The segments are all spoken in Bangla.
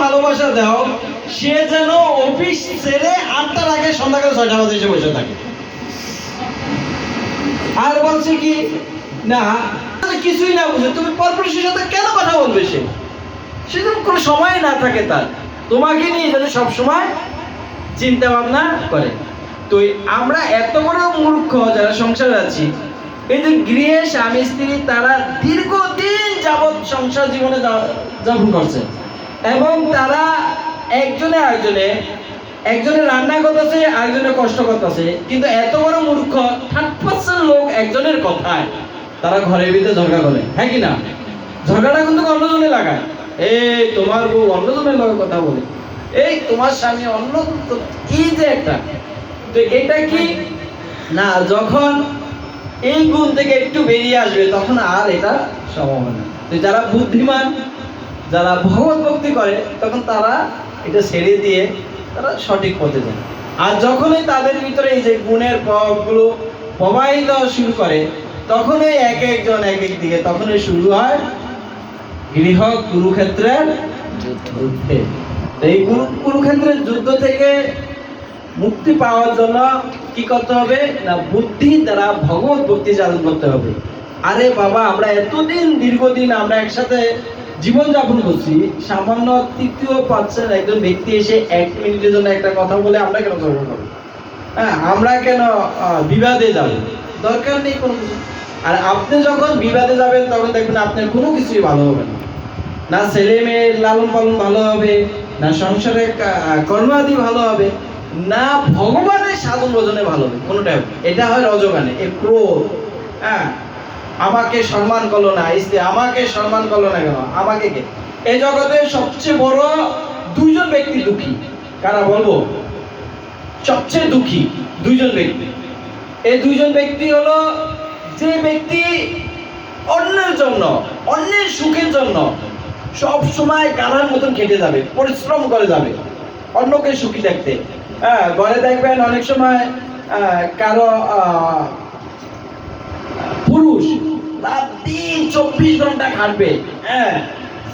ভালোবাসা দাও, সে যেন অফিস ছেড়ে 8টার আগে সন্ধ্যাকাল 6টা বাজে এসে বসে থাকে। আর বলছে কি না, কিছুই না বুঝে তুমি পরপুরুষের সাথে কেন কথা বলবে? সে যেন কোনো সময় না থাকে তার, তোমাকে নিয়ে যেন সবসময় চিন্তা ভাবনা করে। তো আমরা এত বড় মূর্খ যারা সংসারে আছি, এই যে গৃহে স্বামী স্ত্রী তারা দীর্ঘদিন যাবৎ সংসার জীবনে যাপন করছে, এবং তারা একজনে রান্না করতেছে, আরেকজনে কষ্ট করতেছে, কিন্তু এত বড় মূর্খ 30% লোক একজনের কথায় তারা ঘরের ভিতরে ঝগড়া করে, হ্যাঁ কি না? ঝগড়াটা কিন্তু অন্যজনে লাগায়, এই তোমার বউ অন্যজনের লগে কথা বলে, এই তোমার স্বামী অন্য, এই যে একটা, তো এটা কি না, যখন এই গুণ থেকে একটু বেরিয়ে আসবে তখন আর এটা সম্ভব না। তো যারা বুদ্ধিমান, যারা ভগবত ভক্তি করে, তখন তারা এটা ছেড়ে দিয়ে তারা সঠিক পথে যায়। আর যখনই তাদের ভিতরে এই যে গুণের প্রভাবগুলো প্রবাহিত শুরু করে, তখনই এক একজন এক এক দিকে, তখনই শুরু হয় গৃহ কুরুক্ষেত্রের যুদ্ধ। এই কুরুক্ষেত্রের যুদ্ধ থেকে মুক্তি পাওয়ার জন্য কি করতে হবে না, বুদ্ধি দ্বারা ভগবত ভক্তি চালু করতে হবে। আরে বাবা, আমরা এতদিন দীর্ঘদিন আমরা একসাথে জীবন যাপন করছি, সামান্য তৃতীয় পাচ্ছেন একজন ব্যক্তি এসে 1 মিনিটের জন্য একটা কথা বলে আমরা কেন ঝগড়া করবো? হ্যাঁ, আমরা কেন বিবাদে যাব? দরকার নেই কোনো কিছু। আর আপনি যখন বিবাদে যাবেন তখন দেখবেন আপনার কোনো কিছুই ভালো হবে না, না ছেলে মেয়ের লালন পালন ভালো হবে, না সংসারের কর্মাদি ভালো হবে, না ভগবানের সাধন ভজনে ভালো হবে, কোনোটাই হবে। এটা হয় রজগানে, এই ক্রোধ। হ্যাঁ, আমাকে সম্মান করলো না স্ত্রী, আমাকে সম্মান করলো না কেন, আমাকে কে? এই জগতে সবচেয়ে বড় 2জন ব্যক্তি দুঃখী, কারা বলবো? সবচেয়ে দুঃখী 2জন ব্যক্তি। এই 2জন ব্যক্তি হলো যে ব্যক্তি অন্যের জন্য, অন্যের সুখের জন্য সব সময় গাধার মতন খেটে যাবে, পরিশ্রম করে যাবে অন্যকে সুখী দেখতে। হ্যাঁ, ঘরে দেখবেন অনেক সময় কারো পুরুষ রাত দিন 24 ঘন্টা খাটবে। হ্যাঁ,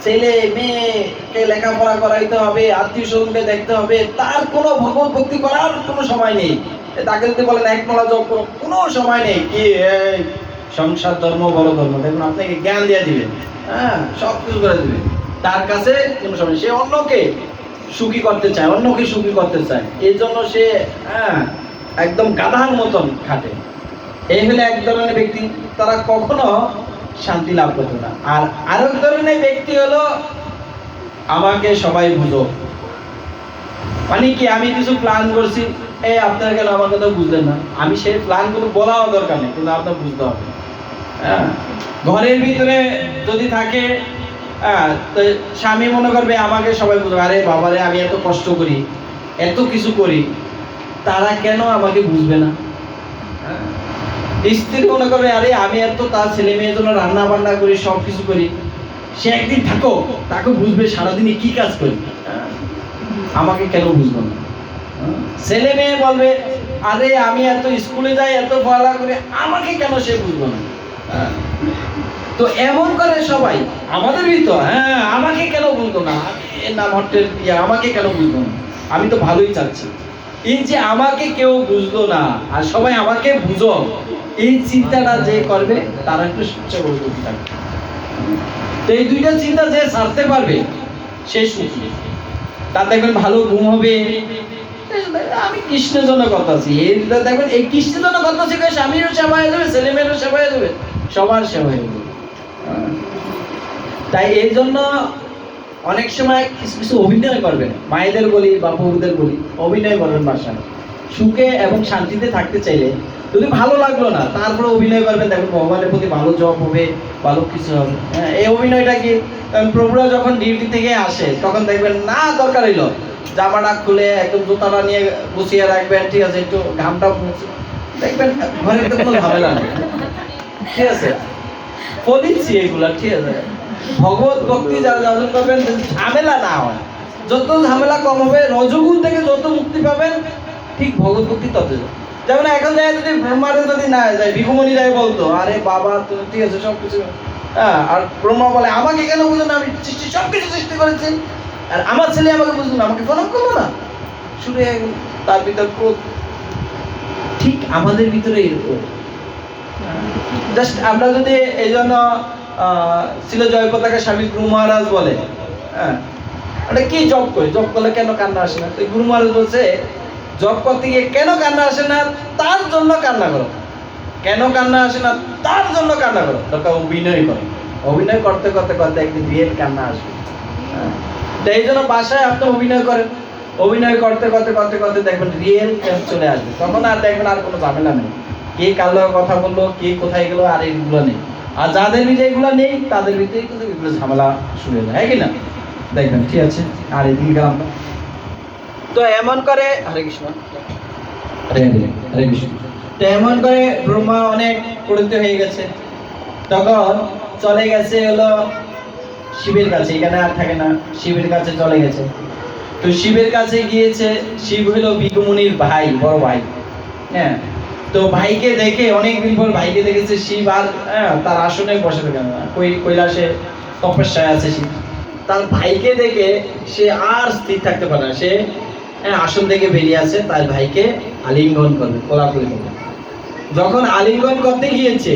ছেলে মেয়েকে লেখাপড়া করাইতে হবে, আত্মীয় স্বজনকে দেখতে হবে, তার কোনো ভগবত ভক্তি করার কোনো সময় নেই। তাকে যদি বলেন 1 মালা জপ করো, কোনো সময় নেই। কি এই সংসার ধর্ম বড় ধর্ম, দেখুন আপনাকে জ্ঞান দিয়ে দিবে, হ্যাঁ, সব কিছু করে দিবে, তার কাছে কোনো সময়। সে অন্যকে সুখী করতে চায়, অন্যকে সুখী করতে চায়, এই জন্য সে একদম গাধার মতন খাটে। এই হলে এক ধরনের ব্যক্তি, তারা কখনো শান্তি লাভ করতে না। আর আরেক ধরনের ব্যক্তি হলো আমাকে সবাই বুঝো, মানে কি, আমি কিছু প্ল্যান করছি, এই আপনারা কেন আমার কথা বুঝলেন না? আমি সেই প্ল্যানগুলো বলাও দরকার নেই, কিন্তু আপনার বুঝতে হবে। হ্যাঁ, ঘরের ভিতরে যদি থাকে, তো স্বামী মনে করবে আমাকে সবাই বুঝবে, আরে বাবারে আমি এত কষ্ট করি, এত কিছু করি, তারা কেন আমাকে বুঝবে না? স্ত্রী মনে করবে, আরে আমি এত তার ছেলে মেয়ের জন্য রান্না বান্না করি, সব কিছু করি, সে একদিন থাকো, তাকে বুঝবে সারাদিনে কি কাজ করি, আমাকে কেন বুঝবো না? ছেলে মেয়ে বলবে, আরে আমি এত স্কুলে যাই, এত পড়ালেখা করি, আমাকে কেন সে বুঝবো না? তো এমন করে সবাই আমাদের ভিতর, হ্যাঁ, আমাকে কেন বুঝবো না, নাম হটের আমাকে কেন বুঝবো না, আমি তো ভালোই চাচ্ছি। এই যে আমাকে কেউ বুঝলো না আর সবাই আমাকে বুঝো, এই চিন্তাটা যে করবে তারা একটু সবচেয়ে বড় দুঃখী থাকবে। তো এই 2টা চিন্তা যে ছাড়তে পারবে সে সুখী। তার দেখবেন ভালো ঘুম হবে, আমি কৃষ্ণের জন্য করতেছি, দেখবেন এই কৃষ্ণের জন্য করতেছি, স্বামীরও সেবা হয়ে যাবে, ছেলে মেয়েরও সেবা হয়ে যাবে, সবার সেবা হয়ে যাবে। তাই এই জন্য অনেক সময় কিছু কিছু অভিনয় করবেন, মায়েদের বলি বা বউদের বলি, অভিনয় করবেন বাসায়। সুখে এবং শান্তিতে থাকতে চাইলে যদি ভালো লাগলো না, তারপরে অভিনয় করবেন, দেখবেন ভগবানের প্রতি ভালো জব হবে, ভালো কিছু হবে। হ্যাঁ, এই অভিনয়টা কি, প্রভুরা যখন ডিউটি থেকে আসে তখন দেখবেন না দরকার হইলো জামাটা খুলে একদম জুতাটা নিয়ে গুছিয়ে রাখবেন, ঠিক আছে, একটু ঘামটা দেখবেন ঘরে কোনো ঝামেলা নেই, ঠিক আছে, বলিছি এগুলা, ঠিক আছে। ভগবত ভক্তি যারা যাজন করবেন, ঝামেলা না হয়, যত ঝামেলা কম হবে, রজগুণ থেকে যত মুক্তি পাবেন, ঠিক ভগবত ভক্তি তত। যেমন এখন যায় যদি ব্রহ্মারে যদি না যায়, ভিক্ষুমণি রায় বলতো, আরে বাবা তুমি ঠিক আছে সব কিছু, হ্যাঁ, আর ব্রহ্মা বলে আমাকে কেন বুঝো না, আমি সৃষ্টি সব কিছু সৃষ্টি করেছি, আর আমার ছেলে আমাকে বুঝলো না, আমাকে প্রণাম করলো না, শুরু হয়ে গেল তার ভিতর ক্রোধ। ঠিক আমাদের ভিতরে এরকম। জাস্ট আমরা যদি এই জন্য ছিল জয় পতাকা স্বামী গুরু মহারাজ বলে, হ্যাঁ এটা কি জব করে, জব করলে কেন কান্না আসে না? তো গুরু মহারাজ বলছে জব করতে গিয়ে কেন কান্না আসে না তার জন্য কান্না করো, কেন কান্না আসে না তার জন্য কান্না করো, দরকার অভিনয় করো, অভিনয় করতে করতে করতে একদিন রিয়েল কান্না আসবে। তো এই জন্য বাসায় আপনি অভিনয় করেন, অভিনয় করতে করতে করতে করতে দেখবেন রিয়েল চলে আসবে, তখন আর দেখবেন আর কোনো ঝামেলা নেই, কে কার লগে কথা বললো, কে কোথায় গেলো, আর এইগুলো নেই। আর যাদের ভিতরে এগুলো নেই তাদের ভিতরে কিন্তু এগুলো ঝামেলা শুরু হয়ে যায়, হ্যাঁ কি না? দেখবেন ঠিক আছে। আর এদিকে গেলাম না। তো এমন করে হরে কৃষ্ণ, হরে হরে, হরে কৃষ্ণ। তো এমন করে ব্রহ্মা অনেক পরিণত হয়ে গেছে, তখন চলে গেছে হলো শিবের কাছে, এখানে আর থাকে না, শিবের কাছে চলে গেছে। তো শিবের কাছে গিয়েছে, শিব হলো বিকুমুনির ভাই, বড় ভাই, হ্যাঁ। তো ভাইকে দেখে অনেকদিন পর ভাইকে দেখেছে শিব, আর তার আসনে বসে থাকে না, কৈলাসে তপস্যায় আছে শিব। তার ভাইকে দেখে সে আর স্থির থাকতে পারে না, সে আসন থেকে বেরিয়ে আসে, তার ভাইকে আলিঙ্গন করবে, কোলাকুলি করবে। যখন আলিঙ্গন করতে গিয়েছে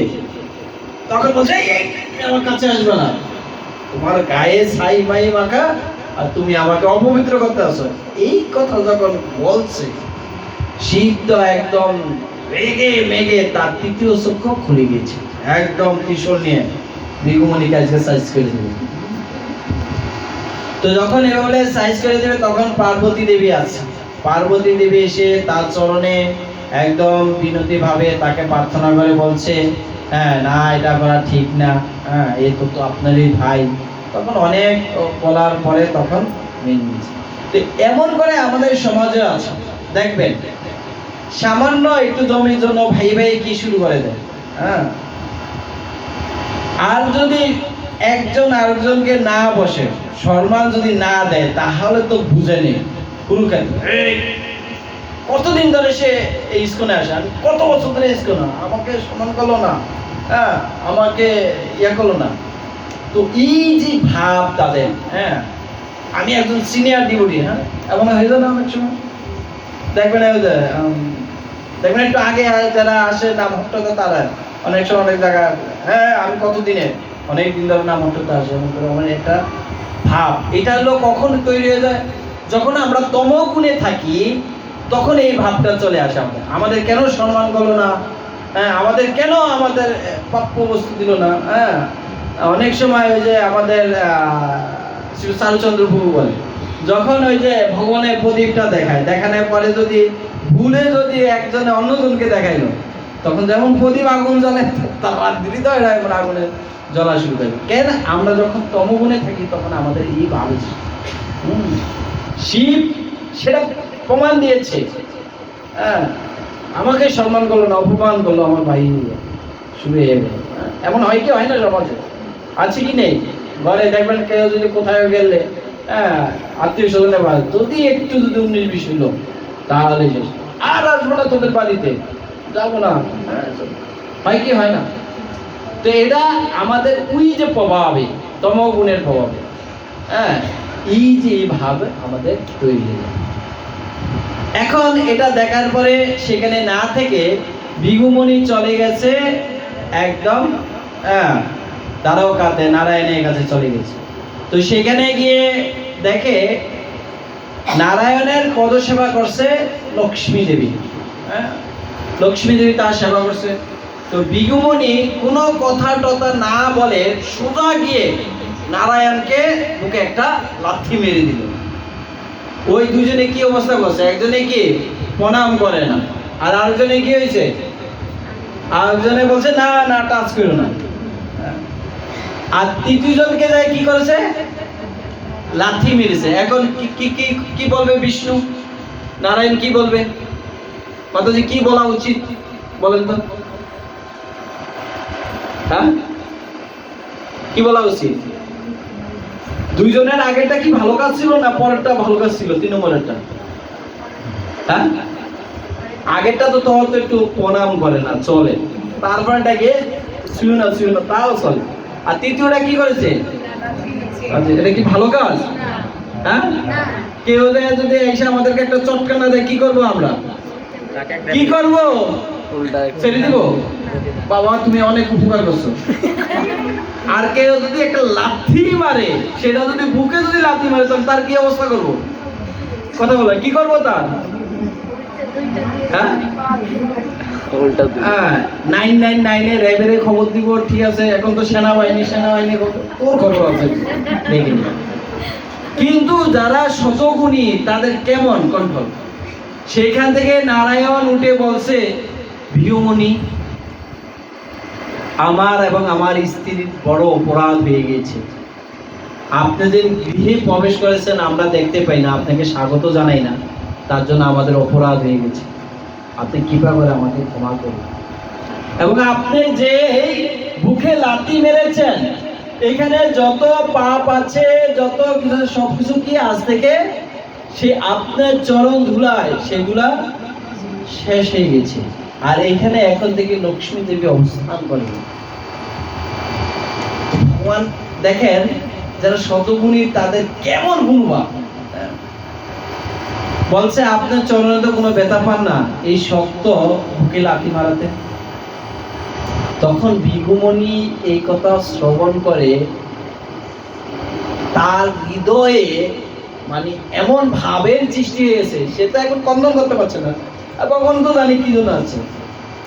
তখন বলছে আমার কাছে আসবে না, তোমার গায়ে ছাই মাই মাখা, আর তুমি আমাকে অপবিত্র করতে আসো। এই কথা যখন বলছে শিব তো একদম রেগে মেগে তার তৃতীয় চক্ষু খুলে গিয়েছে, একদম ত্রিশূল নিয়ে ভৃগুমুনি কাজকে সাইজ করে দেবে। তো যখন এভাবে সাইজ করে দেবে তখন পার্বতী দেবী আছে, পার্বতী দেবী এসে তার চরণে একদম বিনতি ভাবে তাকে প্রার্থনা করে বলছে, হ্যাঁ না এটা করা ঠিক না, হ্যাঁ এ তো আপনারই ভাই। তখন অনেক বলার পরে তখন মেনে নিয়েছে। তো এমন করে আমাদের সমাজে আছে, দেখবেন সামান্য একটু জমির জন্য ভাই ভাই কি শুরু করে দেয়, হ্যাঁ। আর যদি একজন আরেকজনকে না বসে সম্মান যদি না দেয় তাহলে তো বুঝে নেই কুরুক্ষেত্র। কতদিন ধরে সে এই ইস্কনে আসে, আমি কত বছর ধরে ইস্কনে, আমাকে সম্মান করলো না, হ্যাঁ আমাকে ইয়া করলো না। তো এই যে ভাব তাদের, হ্যাঁ আমি একজন সিনিয়র ডিভোটি, হ্যাঁ এমন হয়ে যায় না অনেক সময়, দেখবেন দেখবেন একটু আগে যারা আসে নাম হট্টতা, তারা অনেক সময় অনেক জায়গায়, হ্যাঁ আমি কতদিনে অনেক দিন ধরে নাম হট্টতা আসে, মানে একটা ভাব। এটা হলো কখন তৈরি হয়ে যায়, যখন আমরা তমগুণে থাকি তখন এই ভাবটা চলে আসে। আমাদের কেন সম্মান করলো না, হ্যাঁ আমাদের কেন আমাদের প্রাপ্য বস্তু দিল না, হ্যাঁ। অনেক সময় ওই যে আমাদের চারুচন্দ্র প্রভু বলে, যখন ওই যে ভগবানের প্রদীপটা দেখায়, দেখানোর পরে যদি ভুলে যদি একজনে অন্যজনকে দেখাইলো, তখন যেমন প্রদীপ আগুন জ্বলে তার রাত দিলি তো এরা এখন আগুনে জ্বলা শুরু করে। কেন? আমরা যখন তমগুণে থাকি তখন আমাদের এই ভাবে শিব সেটা প্রমাণ দিয়েছে, হ্যাঁ আমাকে সম্মান করলো না, অপমান করলো, আমার ভাই শুরু হয়ে গেল। এমন হয় কি হয় না সমাজে, আছে কি নেই? ঘরে দেখবেন কেউ যদি কোথায় গেলে, হ্যাঁ আত্মীয় স্বজনের বাড়ি যদি একটু যদি 19-20 হলো তাহলে আর আসবো না তোদের বাড়িতে, যাবো না, হয় কি হয় না? তো এটা আমাদের ওই যে প্রভাবে, তমগুণের প্রভাবে, হ্যাঁ এই যে ভাব আমাদের তৈরি হয়ে যায়। এখন এটা দেখার পরে সেখানে না থেকে ভৃগুমুনি চলে গেছে একদম, হ্যাঁ দ্বারকাতে নারায়ণের কাছে চলে গেছে। তো সেখানে গিয়ে দেখে নারায়ণের পদসেবা করছে লক্ষ্মী দেবী, হ্যাঁ লক্ষ্মী দেবী তার সেবা করছে। তো ভৃগুমুনি কোনো কথা টথা না বলে সোজা গিয়ে নারায়ণকে বুকে একটা লাথি মেরে দিল। ওই দুজনে কি অবস্থা করছে, একজনে কি প্রণাম করে না, আর আরেকজনে কি হয়েছে, আরেকজনে বলছে না না টাচ করো না, আর তৃতীয় জনকে যায় কি করেছে, লাথি মেরেছে। এখন কি কি কি বলবে বিষ্ণু, নারায়ণ কি বলবে, মাতাজি কি বলা উচিত বলেন তো, হ্যাঁ কি বলা উচিত? দুইজনের আগেরটা কি ভালো কাজ ছিল না পরেরটা ভালো কাজ ছিল? 3 নম্বরেরটা, হ্যাঁ আগেরটা তো তোমার তো একটু প্রণাম করে না চলে, তারপরটাকে ছিল না তাও চলে, আর তৃতীয়টা কি করেছে? এটা কি ভালো কাজ? হ্যাঁ, কেউ যদি এসে আমাদেরকে একটা চটকানা দেয় কি করবো আমরা? কি করবো? ছেড়ে দিব? বাবা তুমি অনেক উপকার করছো। আর কেউ যদি একটা লাথি মারে, সেটা যদি বুকে যদি লাথি মারে, তখন তার কি অবস্থা করবো? কথা বলো, কি করবো তার? হ্যাঁ, 999 এ র্যাবের খবর দিব, ঠিক আছে? এখন তো সেনাবাহিনী তোর খবর আছে দেখি। কিন্তু যারা শতগুণী তাদের কেমন কন্ট্রোল? সেখান থেকে নারায়ণ উঠে বলছে, ভিউমণি, আমার এবং আমার স্ত্রীর বড় অপরাধ হয়ে গেছে। আপনি যে গৃহে প্রবেশ করেছেন আমরা দেখতে পাই না, আপনাকে স্বাগত জানাই না, তার জন্য আমাদের অপরাধ হয়ে গেছে। আপনি কৃপা করে আমাকে ক্ষমা করুন। এবং আপনি যে বুকে লাথি মেরেছেন, এখানে যত পাপ আছে, যত কিছু, সবকিছু কি আজ থেকে সে আপনার চরণ ধুলায় সেগুলা শেষ হয়ে গেছে। আর এখানে এখন থেকে লক্ষ্মী দেবী অবস্থান করে। ভগবান দেখেন যারা শতগুণী তাদের কেমন গুণবান। বলছে আপনার চরণে তো কোনো ব্যথা পান না, এই শক্ত বুকে লাথি মারাতে। তখন ভিগুমণি এই কথা শ্রবণ করে, তার হৃদয়ে মানে এমন ভাবের সৃষ্টি হয়েছে, সে তো এখন কন্দন করতে পারছে না। আর কখন তো জানি কি জন্য আছে,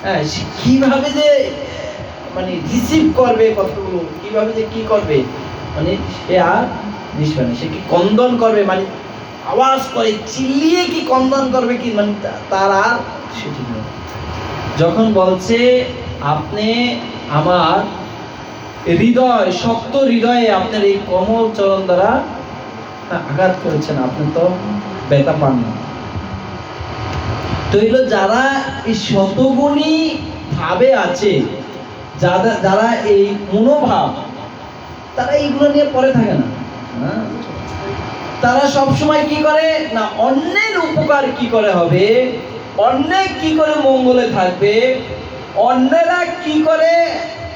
হ্যাঁ, কিভাবে যে মানে রিসিভ করবে কথাগুলো, কিভাবে যে কি করবে, মানে সে আর নিষ্পায় না। সে কি কন্দন করবে, মানে আওয়াজ করে চিল্লিয়ে কি কন্দন করবে, কি মানে তার আর সেটি নয়। যখন বলছে আপনি আমার হৃদয়, শক্ত হৃদয়ে আপনার এই কমল চরণ দ্বারা আঘাত করেছেন, আপনি তো ব্যথা পান না। তো এগুলো যারা এই শতগুণী ভাবে আছে, যারা এই মনোভাব, তারা এইগুলো নিয়ে পড়ে থাকে না। তারা সব সময় কি করে না, অন্যের উপকার কি করে হবে, অন্যের কি করে মঙ্গলে থাকবে, অন্যেরা কি করে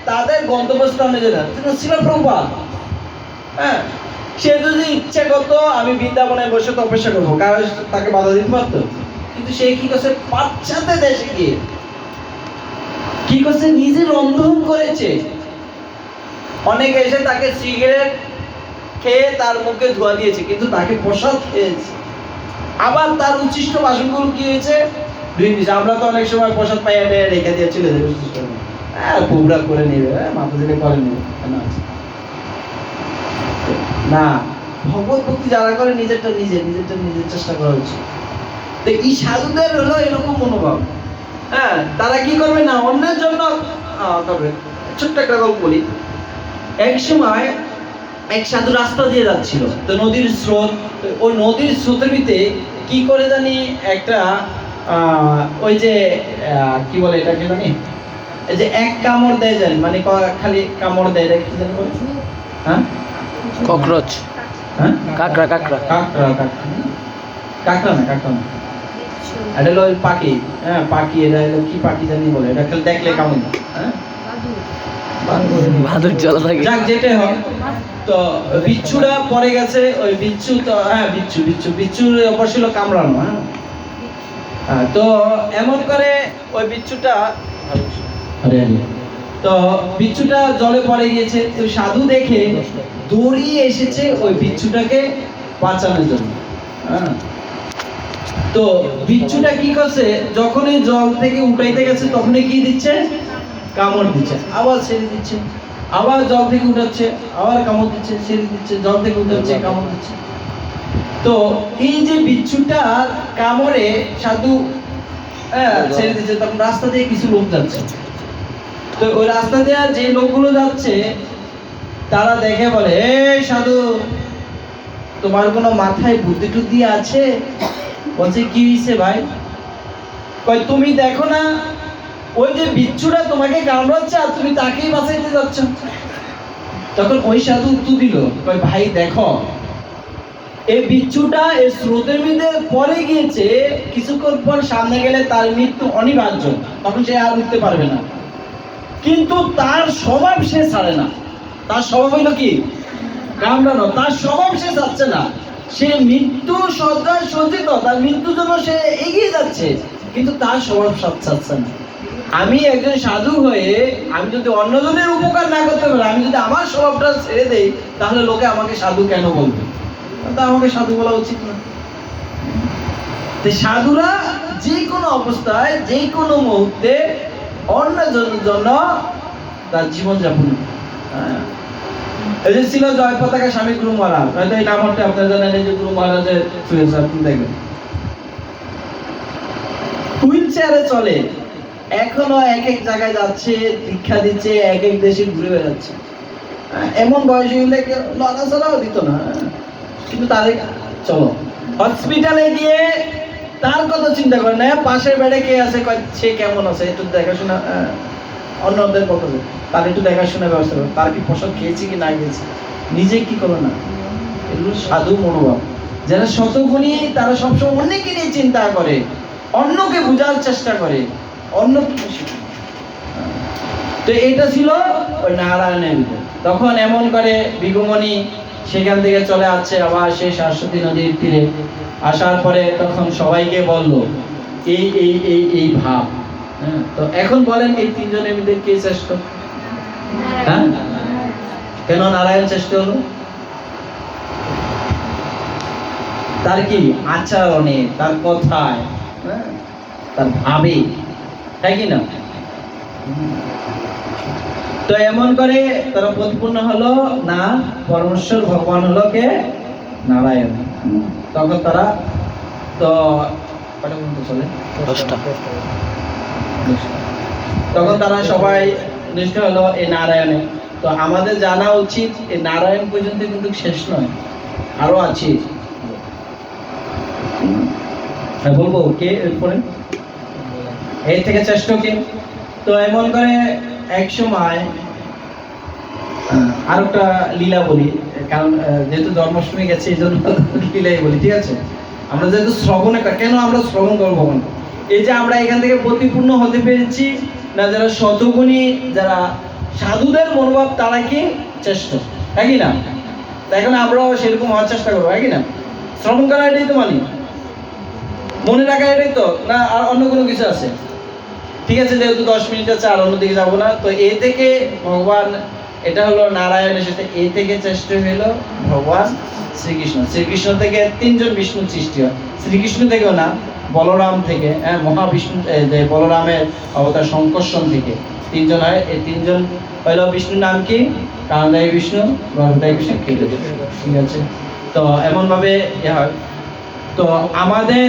তাদের গন্তব্যস্থানে যেতে। ছিল প্রভুপাদ, হ্যাঁ, সে যদি ইচ্ছা করতো আমি বৃন্দাবনে বসে তপস্যা করবো, কারণ তাকে বাধা দিতে পারতো। কিন্তু সে কি করছে, পাশ্চাত্য দেশে গিয়ে কি করছে, নিজে রন্ধন করেছে। অনেকে এসে তাকে সিগারেট খেয়ে তার মুখে ধোয়া দিয়েছে, কিন্তু তাকে প্রসাদ খেয়েছে। আবার তার উচ্ছিষ্ট বাসনগুলো কি হয়েছে, ধুয়ে দিয়েছে। আমরা তো অনেক সময় প্রসাদ পাইয়া রেখে দিয়ে চলে যাবে, কুবরা করে নেবে, মাথা দিলে করে নেবে না। ভগবত ভক্তি যারা করে নিজেরটা নিজের চেষ্টা করা উচিত। তো এই সাধুদের হলো এরকম মনোভাব। হ্যাঁ, তারা কি করবে না, অন্যের জন্য করবে। ছোট্ট একটা গল্প বলি। এক সময় এক সাধু রাস্তা দিয়ে যাচ্ছিল, তো নদীর স্রোত, ওই নদীর স্রোতের ভিতরে কি করে জানি একটা ওই যে কি বলে এটাকে জানি, এই যে এক কামড় দেয় জানি, মানে খালি কামড় দেয়, কি জানি বলে, হ্যাঁ, ককরোচ, হ্যাঁ, কাকড়া না, এটা হলো ওই পাখি। হ্যাঁ, পাখি, এটা হলো কি পাখি জানি বলে, এটা খালি দেখলে কামড় দেয়। হ্যাঁ, বাদুড় জ্বালা থাকে। যাক, যেটাই হয়। তো বিচ্ছুরা পড়ে গেছে, ওই বিচ্ছু তো, হ্যাঁ, বিচ্ছুর অপর ছিল কামড়ানো। হ্যাঁ, তো এমন করে ওই বিচ্ছুটা, তো বিচ্ছুটা জলে পড়ে গিয়েছে। তো সাধু দেখে দৌড়িয়ে এসেছে ওই বিচ্ছুটাকে বাঁচানোর জন্য। হ্যাঁ, তো বিচ্ছুটা কি করছে, যখনই জল থেকে উঠাইতে গেছে তখনই কি দিচ্ছে, কামড় দিচ্ছে, আবার ছেড়ে দিচ্ছে, আবার জল থেকে উঠাচ্ছে, আবার কামড় দিচ্ছে, ছেড়ে দিচ্ছে, জল থেকে উঠাচ্ছে, কামড় দিচ্ছে। তো এই যে বিচ্ছুটার কামড়ে সাধু ছেড়ে দিচ্ছে, তখন রাস্তা দিয়ে কিছু লোক যাচ্ছে। তো ওই রাস্তা দিয়ে যে লোকগুলো যাচ্ছে তারা দেখে বলে, এই সাধু, তোমার কোনো মাথায় বুদ্ধি টুদ্ধি আছে? বলছে, কি হয়েছে ভাই? কই, তুমি দেখো না ওই যে বিচ্ছুটা তোমাকে কামড়াচ্ছে আর তুমি তাকেই বাঁচাইতে যাচ্ছ। তখন ওই সাধু উত্তর দিল, কই ভাই দেখো, এই বিচ্ছুটা এই স্রোতের মধ্যে পড়ে গিয়েছে, কিছুক্ষণ পর সামনে গেলে তার মৃত্যু অনিবার্য, তখন সে আর উঠতে পারবে না। কিন্তু তার স্বভাব সে ছাড়ে না। তার স্বভাব হইল কি, কামড়ানো। তার স্বভাব সে ছাড়ছে না। সে মৃত্যু সজ্জায় সজ্জিত, তার মৃত্যুর জন্য সে এগিয়ে যাচ্ছে, কিন্তু তার স্বভাব চাচ্ছে না। আমি একজন সাধু হয়ে আমি যদি অন্যজনের উপকার না করতে পারি, আমি যদি আমার স্বভাবটা ছেড়ে দেই, তাহলে লোকে আমাকে সাধু কেন বলবে? তা আমাকে সাধু বলা উচিত না। সাধুরা যে কোনো অবস্থায় যে কোনো মুহূর্তে অন্যজনের জন্য তার জীবনযাপন। এই যে ছিল জয় পতাকা স্বামী গুরু মহারাজ, হয়তো এই নামটা আপনারা জানেন, এই যে গুরু মহারাজের আপনি দেখবেন হুইল চেয়ারে চলে, এখনো এক এক জায়গায় যাচ্ছে, দীক্ষা দিচ্ছে, এক এক দেশে ঘুরে বেড়াচ্ছে। এমন বয়স হইলে লড়াচড়াও দিত না, কিন্তু তাদের চলো হসপিটালে গিয়ে তার কথা চিন্তা করে না, পাশের বেডে কে আছে, সে কেমন আছে একটু দেখাশোনা, অন্যদের কথা তার একটু দেখাশোনা ব্যবস্থা করে, তার কি পোশাক খেয়েছে কি না খেয়েছে, নিজে কি করে না। এগুলো সাধু মনোভাব। যারা শতগুণী তারা সবসময় অন্যকে নিয়ে চিন্তা করে, অন্যকে বোঝার চেষ্টা করে, অন্য তো এটা ছিল ওই নারায়ণের ভিতরে। তখন এমন করে বিগুমণি সেখান থেকে চলে আসছে আবার সেই সরস্বতী নদীর তীরে। আসার পরে তখন সবাইকে বলল এই এই এই এই ভাব। তো এখন বলেন এই তিনজনের মধ্যে কে শ্রেষ্ঠ? হ্যাঁ, কেন নারায়ণ শ্রেষ্ঠ হলো? তার কি আচরণে, তার কথায়, তার ভাবে, তাই কি না? তো এমন করে তারা প্রতিপূর্ণ হলো না, পরমেশ্বর ভগবান হলো কে? নারায়ণ। তখন তারা তো কটা পর্যন্ত চলে? 10টা। তখন তারা সবাই নিষ্ঠ হলো এই নারায়ণে। তো আমাদের জানা উচিত এই নারায়ণ পর্যন্ত কিন্তু শেষ নয়, আরো আছে। বলবো কে এরপরে এর থেকে শ্রেষ্ঠ কে? তো এমন করে এক সময় আর একটা লীলা বলি, কারণ যেহেতু জন্মাষ্টমী গেছে এই জন্য লীলাই বলি, ঠিক আছে? আমরা যেহেতু শ্রবণে, কেন আমরা শ্রবণ করবো? এই যে আমরা এখান থেকে প্রতিপূর্ণ হতে পেরেছি না, যারা শতগুণী, যারা সাধুদের মনোভাব, তারা কি শ্রেষ্ঠ, তাই কি না? তাই এখন আমরাও সেরকম হওয়ার চেষ্টা করবো, তাই কি না? শ্রবণ করা এটাই তো মানি, মনে রাখা এটাই তো না, আর অন্য কোনো কিছু আছে? ঠিক আছে, যেহেতু 10 মিনিট আছে, আর অন্যদিকে যাবো না। তো এ থেকে ভগবান, এটা হলো নারায়ণের সাথে, এ থেকে শ্রেষ্ঠ হলো ভগবান শ্রীকৃষ্ণ। শ্রীকৃষ্ণ থেকে 3জন বিষ্ণু সৃষ্টি হয়, শ্রীকৃষ্ণ থেকেও না, বলরাম থেকে, মহাবিষ্ণু, বলরামের অবতার শঙ্কর্ষণ থেকে 3জন হয়। এই 3জন হলো বিষ্ণুর নাম কি? কারণদায়ী বিষ্ণু, গর্ভদায়ী বিষ্ণু, ঠিক আছে? তো এমন ভাবে হয়। তো আমাদের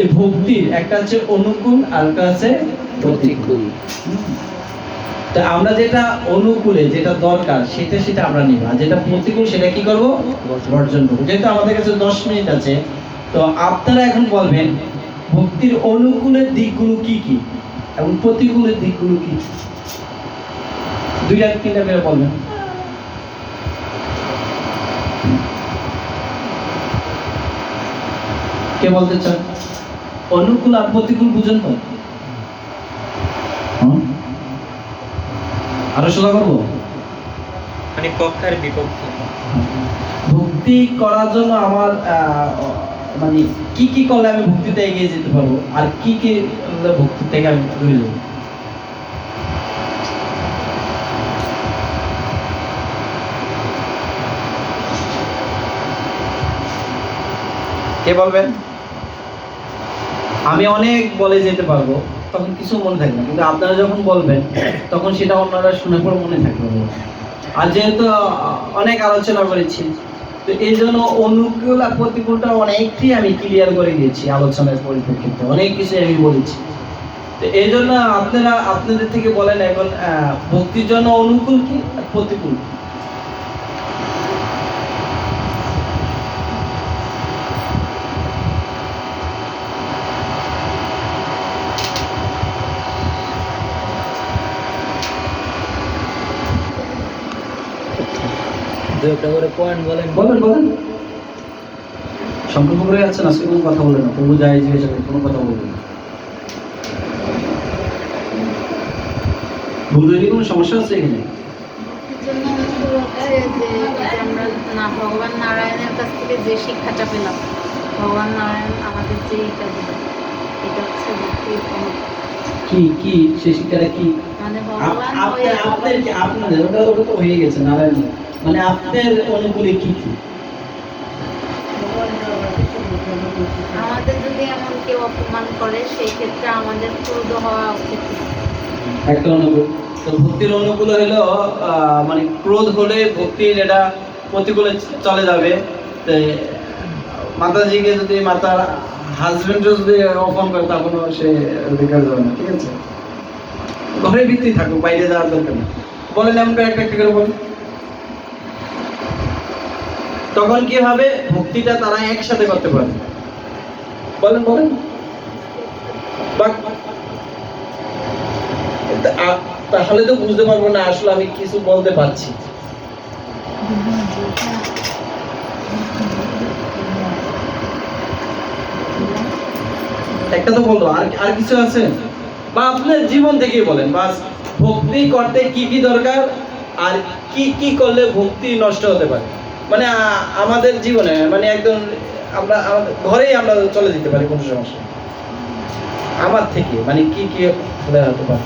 এই ভক্তির একটা হচ্ছে অনুকূল, আর একটা আছে প্রতিকূল। তো আমরা যেটা অনুকূলে, যেটা দরকার, সেটা আমরা নিব, আর যেটা প্রতিকূল সেটা কি করব? বর্জন করব। যেহেতু আমাদের কাছে 10 মিনিট আছে, তো আপনারা এখন বলবেন ভক্তির অনুকূলের দিকগুলো কি কি এবং প্রতিকূলের দিকগুলো কি? 2-3টা করে বলবেন। কে বলতে চান? অনুকূল আর প্রতিকূল বুঝেন তো? আরো সোজা করবো, মানে পক্ষের বিপক্ষে। ভক্তি করার জন্য আমার মানে কি কি করলে আমি ভক্তিতে এগিয়ে যেতে পারবো, আর কি কি ভক্তি থেকে আমি দূরে যাবো? কে বলবেন? আমি অনেক বলে যেতে পারবো, তখন কিছু মনে থাকবে না, কিন্তু আপনারা যখন বলবেন তখন সেটা অন্যরা শুনে পর মনে থাকবে। আর যেহেতু অনেক আলোচনা করেছি, তো এই জন্য অনুকূল আর প্রতিকূলটা অনেকটি আমি ক্লিয়ার করে দিয়েছি আলোচনার পরিপ্রেক্ষিতে, অনেক কিছু আমি বলেছি। তো এই জন্য আপনারা আপনাদের থেকে বলেন এখন ভক্তির জন্য অনুকূল কি আর প্রতিকূল? একটা করে পয়েন্ট বলেন। বলেন বলেন, সংকল্প করে যাচ্ছেন, আজকে কোনো কথা বললেন না, প্রভু যাই জিজ্ঞেস করেন, কোনো কথা বলবেন না। ভুল হইলে কোনো সমস্যা আছে এখানে? আমরা ভগবান নারায়ণের কাছ থেকে যে শিক্ষাটা পেলাম, ভগবান নারায়ণ আমাদের যে এটা দিল, এটা হচ্ছে ভক্তির অনুভূতি। কি কি সেই শিক্ষাটা কি? মানে ভগবান হয়ে আপনার কি আপনাদের ওটা ওটা তো হয়ে গেছে নারায়ণ, মানে আপনার অনুকূলে কি কি? আমাদের যদি এমন কেউ অপমান করে, সেই ক্ষেত্রে আমাদের ক্রোধ হওয়া উচিত না। একটা অনুকূল, তো ভক্তির অনুকূল হলো মানে ক্রোধ হলে ভক্তির এটা প্রতিকূলে চলে যাবে। তো মাতাজিকে যদি মাতার হাজবেন্ডও যদি অপমান করে তখনও সে বেকার যাবে না, ঠিক আছে? ঘরের ভিত্তি থাকুক, বাইরে যাওয়ার দরকার নেই। বলেন এমন করে একটা করে বলেন, তখন কি হবে? ভক্তিটা তারা একসাথে করতে পারবে। বলেন বলেন। তাহলে তো বুঝতে পারবো না আসলে আমি কিছু বলতে পারছি। একটা তো বলতো, আর আর কিছু আছে? বা আপনার জীবন থেকে বলেন, বাস ভক্তি করতে কি কি দরকার আর কি কি করলে ভক্তি নষ্ট হতে পারে। মানে আমাদের জীবনে মানে একদম আমরা আমাদের ঘরেই আমরা চলে যেতে পারি কোনো সমস্যা নেই। আমার থেকে মানে কি কি হলে হতে পারে?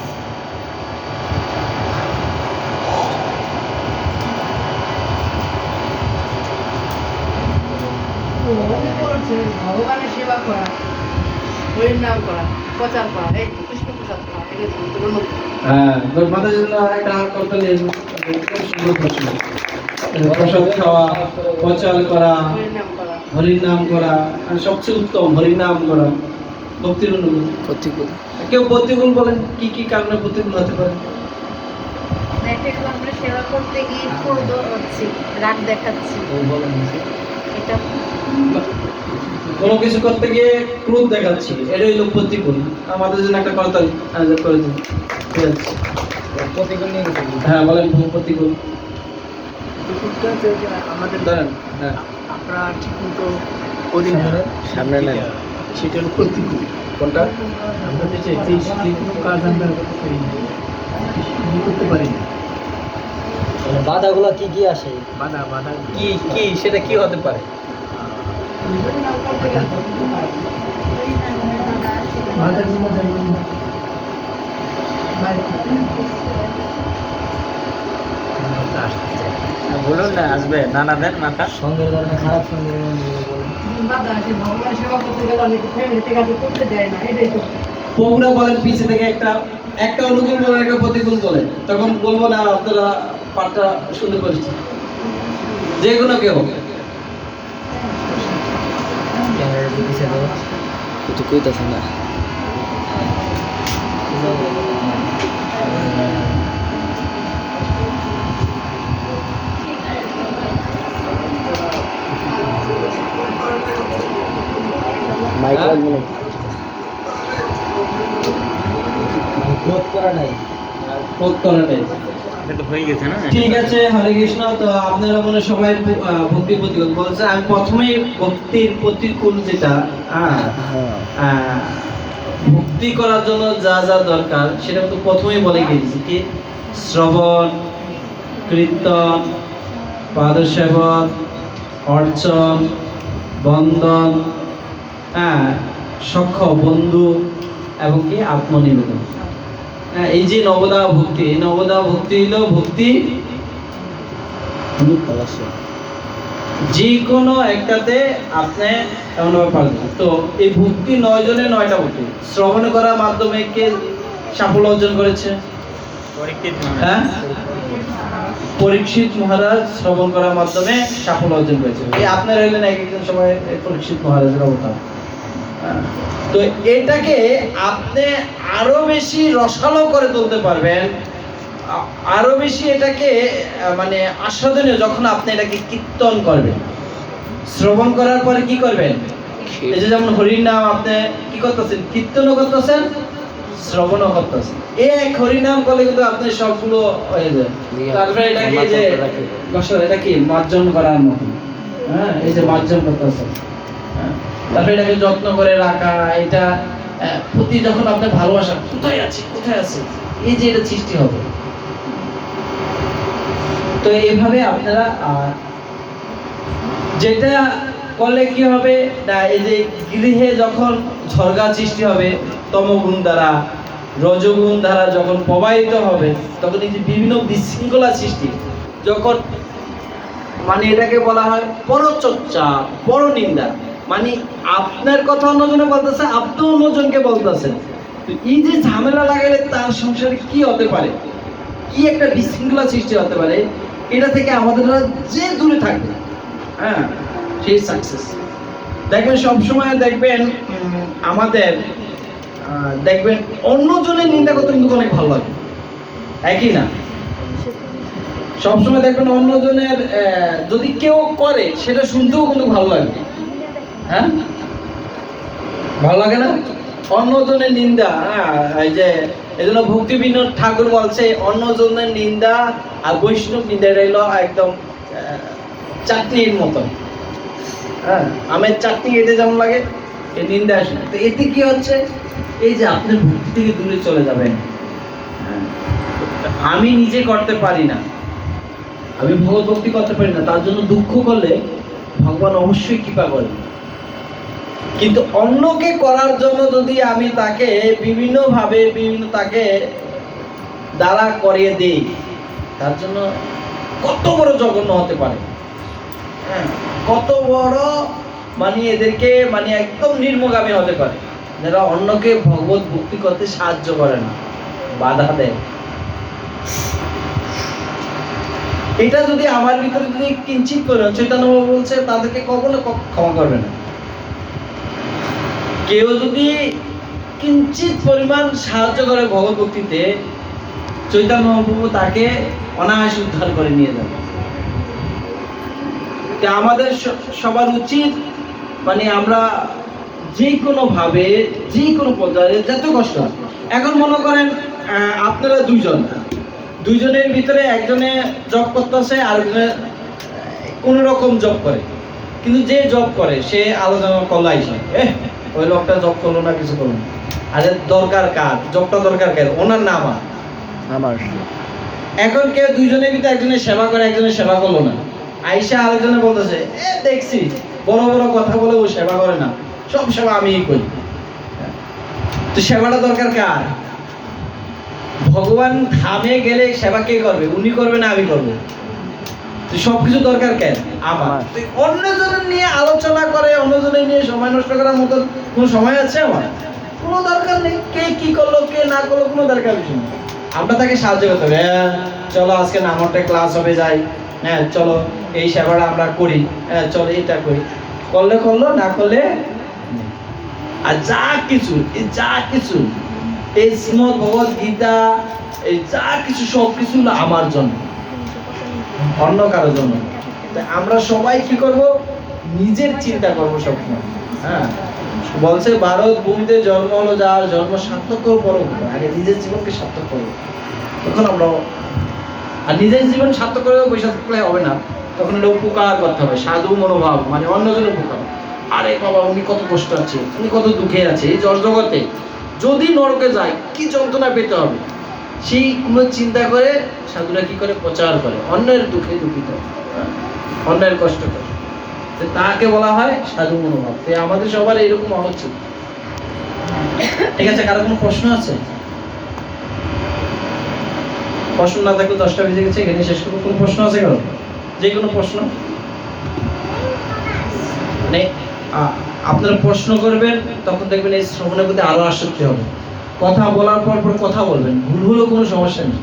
ভগবানের সেবা করা, হরির নাম করা, প্রচার করা, এই কৃষ্ণ প্রচার করা, এটা ভক্তির অনুভূতি। হ্যাঁ, তোর মাথার জন্য একটা করতে নিয়ে প্রসাদ খাওয়া, প্রচার করা, হরির নাম করা, হরির নাম করা, আর সবচেয়ে উত্তম হরির নাম করা ভক্তির অনুভূতি। প্রতিকূল কেউ প্রতিকূল বলেন, কি কি কারণে প্রতিকূল হতে পারে? দেখে আমরা সেবা করতে গিয়ে ক্রোধ হচ্ছি, রাগ দেখাচ্ছি, এটা কোনো কিছু করতে গিয়ে ক্রোধ দেখাচ্ছি, এটা হইলো প্রতিকূল। আমাদের জন্য একটা করতালি আয়োজন করে দিন, ঠিক আছে? প্রতিকূল নিয়ে গেছে। হ্যাঁ বলেন প্রতিকূল। আমাদের ধরেন, হ্যাঁ আমরা ঠিক মতো করি না, সামনে নেন। সেটা হলো প্রতিকূল। কোনটা? আমরা যে যে কোনো কাজ আমরা করতে পারি না, বাধাগুলো কি কি আসে? বাধা বাধা কি কি সেটা কি হতে পারে? বাধার জন্য বলুন না, আসবে নানা দেন মাথা সঙ্গের কারণে, খারাপ সঙ্গের কারণে বলুন। বাধা আছে, ভগবান সেবা করতে গেলে অনেকে ফ্যামিলি থেকে কাছে করতে দেয় না, এটাই তো। পৌরা বলেন পিছে থেকে একটা একটা অনুকূল বলেন, একটা প্রতিকূল বলেন, তখন বলবো না আপনারা পাঠটা শুনতে পারছি। যে কোনো কেউ ক্যামেরা দিকে দাও, কিছু কইতাছ না। মাইক লাগবে না, ক্রোধ করা নাই, ক্রোধ করাটাই এটা তো হয়ে গেছে না? ঠিক আছে। হরে কৃষ্ণ। তো আপনারা মনে সবাই ভক্তি প্রতিকূল বলছে। আমি প্রথমেই ভক্তির প্রতিকূল যেটা ভক্তি করার জন্য যা যা দরকার সেটা তো প্রথমেই বলে গিয়েছি, কি শ্রবণ, কীর্তন, পাদসেবন, অর্চন, বন্দন, সখ্য বন্ধু এবং কি আত্মনিবেদন। এই যে নবদা ভক্তি, এই নবদা ভক্তি হলো ভক্তি যে কোনো একটাতে আপনি এমনভাবে পারবেন। তো এই ভক্তি 9 জনে 9টা ভক্তি। শ্রবণ করার মাধ্যমে কে সাফল্য অর্জন করেছে? হ্যাঁ, পরীক্ষিত মহারাজ শ্রবণ করার মাধ্যমে সাফল্য অর্জন করেছে। এই আপনারা হইলেন এক একজন সময় পরীক্ষিত মহারাজের অবতার। তো এটাকে আপনি আরো বেশি রসালো করে তুলতে পারবেন, আরো বেশি এটাকে মানে আস্বাদনীয় যখন আপনি এটাকে কীর্তন করবেন। শ্রবণ করার পরে কি করবেন? এই যে যেমন হরির নাম আপনি কি করতেছেন, কীর্তনও করতেছেন, শ্রবণও করতেছেন। এই এক হরিনাম করলে কিন্তু আপনি সবগুলো হয়ে যায়। তারপরে এটাকে যে এটা কি মার্জন করার মতো, হ্যাঁ এই যে মার্জন করতেছেন, তারপরে এটাকে যত্ন করে রাখা, এটা প্রতি যখন আপনার ভালোবাসা কোথায় আছে কোথায় আছে এই যে এটা সৃষ্টি হবে। তো এইভাবে আপনারা যেটা করলে কি হবে না, এই যে গৃহে যখন ঝরগা সৃষ্টি হবে তমগুণ দ্বারা, রজগুণ দ্বারা যখন প্রবাহিত হবে, তখন এই যে বিভিন্ন বিশৃঙ্খলা সৃষ্টি, যখন মানে এটাকে বলা হয় পরচর্চা, পরনিন্দা, মানে আপনার কথা অন্যজনে বলতেছে, আপনি অন্যজনকে বলতেছেন, তো এই যে ঝামেলা লাগালে তার সংসারে কি হতে পারে, কি একটা বিশৃঙ্খলা সৃষ্টি হতে পারে, এটা থেকে আমাদের যে দূরে থাকবে, হ্যাঁ, সেই সাকসেস। দেখবেন সবসময় দেখবেন আমাদের দেখবেন অন্যজনের নিন্দা করতে কিন্তু অনেক ভালো লাগে, একই না? সবসময় দেখবেন অন্যজনের যদি কেউ করে সেটা শুনতেও কিন্তু ভালো লাগে, হ্যাঁ, ভালো লাগে না? অন্যজনের নিন্দা, হ্যাঁ, এই যে এজন্য ভক্তি বিনোদ ঠাকুর বলছে অন্যজনের নিন্দা আর বৈষ্ণব নিন্দা এলো একদম চাটনির মতন, হ্যাঁ, আমের চাটনি এতে যেমন লাগে, এই নিন্দা আসে না। তো এতে কি হচ্ছে, এই যে আপনি ভক্তি থেকে দূরে চলে যাবেন, হ্যাঁ, আমি নিজে করতে পারি না, আমি ভগবত ভক্তি করতে পারি না, তার জন্য দুঃখ করলে ভগবান অবশ্যই কৃপা করেন। কিন্তু অন্যকে করার জন্য যদি আমি তাকে বিভিন্নভাবে তাকে দ্বারা করিয়ে দিই, তার জন্য কত বড় জঘন্য হতে পারে, হ্যাঁ, কত বড়, মানে এদেরকে মানে একদম নির্মগামী হতে পারে, যারা অন্যকে ভগবত ভক্তি করতে সাহায্য করে না, বাধা দেয়। এটা যদি আমার ভিতরে যদি কিঞ্চিত করে, চৈতন্য বাবু বলছে তাদেরকে কখনো ক্ষমা করবে না। কেউ যদি কিঞ্চিত পরিমাণ সাহায্য করে ভগবত ভক্তিতে, চৈতন্য মহাপ্রভু তাকে অনায়াসে উদ্ধার করে নিয়ে যাবে। আমাদের সবার উচিত মানে আমরা যে কোনো ভাবে, যে কোনো পর্যায়ে যত কষ্ট, এখন মনে করেন আপনারা দুইজনের ভিতরে একজনে জব করতেছে আর একজনে কোনো রকম জব করে, কিন্তু যে জব করে সে আলোচনা করলো আইসে, ওই লোকটা জব করলো না, কিছু করলো না, আরে দরকার কার জবটা, দরকার কার, ওনার না আমার। এখন কেউ দুইজনের ভিতরে একজনের সেবা করে, একজনের সেবা করলো না, আইসা আরেকজনে বলতেছে দেখছি বড় বড় কথা বলে ও সেবা করে না, সব সেবা আমিই করি। তো সেবাটা দরকার কার? ভগবান ধামে গেলে সেবা কে করবে? উনি করবে না আমি করবো? তো সবকিছু দরকার কেন? আমার। অন্যজনের নিয়ে আলোচনা করে, অন্যজনের নিয়ে সময় নষ্ট করার মতো কোনো সময় আছে আমার? কোনো দরকার নেই। কে কি করলো কে না করলো কোনো দরকার নেই। আমরা তাকে সাহায্য করতে হবে, হ্যাঁ চলো আজকে নামটা ক্লাস হবে যাই, হ্যাঁ চলো এই সেবাটা আমরা করি, হ্যাঁ চলো এটা করি, করলে করলো না করলে। আর যা কিছু এই শ্রীমদ ভগবত গীতা, এই যা কিছু সব কিছু আমার জন্য, অন্য কারোর জন্য। আমরা সবাই কি করব? নিজের চিন্তা করবো সবসময়। হ্যাঁ বলছে ভারত ভূমিতে জন্ম হলো যার, জন্ম সার্থক করবো, আগে নিজের জীবনকে সার্থক করবো, তখন আমরা। আর নিজের জীবন সার্থক করে বসে থাকলে হবে না, তখন এটা উপকার করতে হবে, সাধু মনোভাব, মানে অন্যজনের উপকার। আরে বাবা উনি কত কষ্ট আছে, উনি কত দুঃখে আছে, এই জগতে যদি নরকে যায় কি যন্ত্রণা পেতে হবে, সেইগুলো চিন্তা করে সাধুরা কি করে? প্রচার করে, অন্যের দুঃখে দুঃখিত, অন্যের কষ্ট করে, তাকে বলা হয় সাধু মনোভাব। আমাদের সবার এরকম হওয়া উচিত। ঠিক আছে, কারো কোনো প্রশ্ন আছে? প্রশ্ন না থাকলে 10টা বেজে গেছে, এখানে শেষ করবো। কোনো প্রশ্ন আছে কারো? যে কোনো প্রশ্ন? মানে আপনারা প্রশ্ন করবেন, তখন দেখবেন এই শ্রবণের প্রতি আরো আসক্তি হবে। কথা বলার পর কথা বলবেন, ভুল হলেও কোনো সমস্যা নেই।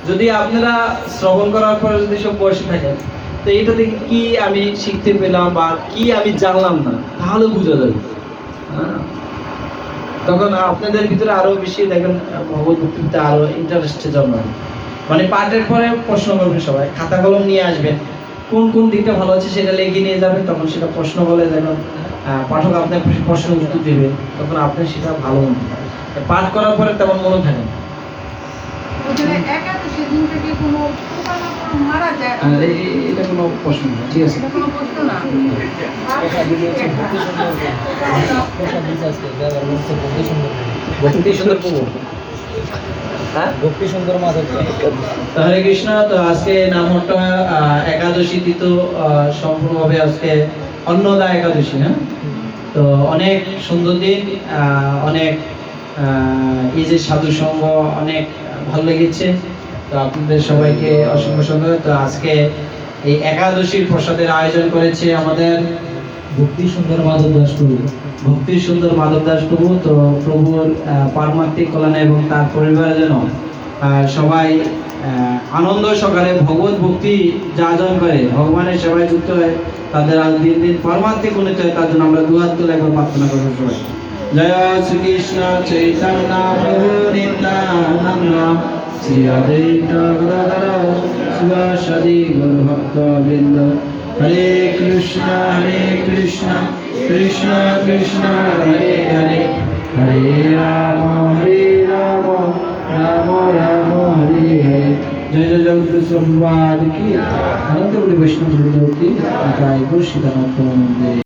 যদি আপনারা শ্রবণ করার পর যদি সব বসে থাকেন, তো এটা থেকে কি আমি শিখতে পেলাম বা কি আমি জানলাম না, তাহলে বোঝা যাবে। তখন আপনাদের ভিতরে আরো বেশি দেখবেন ভগবত ভক্তিতে আরো ইন্টারেস্টে জন্মাবে। মানে পাঠের পরে প্রশ্ন করবেন, সবাই খাতা কলম নিয়ে আসবেন, কোন কোন দিকটা ভালো আছে সেটা লিখে নিয়ে যাবেন, তখন সেটা প্রশ্ন বলে দেখবেন পাঠক আপনার প্রশ্নের উত্তর দেবে, তখন আপনি সেটা ভালো মনে হয়। পাঠ করার পরে তেমন মনে থাকে না। এটা কোনো প্রশ্ন না, ঠিক আছে। ভক্তি সুন্দর হ্যাঁ ভক্তি সুন্দর মাধব তো হরে কৃষ্ণ। তো আজকে নামটা একাদশী তিথ সম্পূর্ণভাবে আজকে অন্নদা একাদশী। হ্যাঁ, তো অনেক সুন্দর দিন, অনেক এই যে সাধু সঙ্গ অনেক ভালো লেগেছে। তো আপনাদের সবাইকে অসংখ্য ধন্যবাদ। তো আজকে এই একাদশীর প্রসাদের আয়োজন করেছে আমাদের ভক্তি সুন্দর মাধব দাস প্রভু। ভক্তি সুন্দর মাধব দাস প্রভু। তো প্রভুর পারমার্থিক কল্যাণে এবং তার পরিবারের যেন সবাই আনন্দ সহকারে ভগবত ভক্তি যাজন করে, ভগবানের সেবায় যুক্ত হয়, তাদের আজ দিন দিন পারমার্থিক উন্নত হয়, তার জন্য আমরা দুহাত তুলে একবার প্রার্থনা করবো সবাই। জয় শ্রীকৃষ্ণ চৈতন্য প্রভু নিত্যানন্দ শ্রী অদ্বৈত গদাধর শিবাসাদি গৌর ভক্ত বৃন্দ। হরে কৃষ্ণ কৃষ্ণ কৃষ্ণ হরে হরে, হরে রাম রাম রাম হরে হরে। জয় জয় জগৎ সম্বাদ কি, অনন্ত বৈষ্ণব কি, সীতানাথ মন্দির।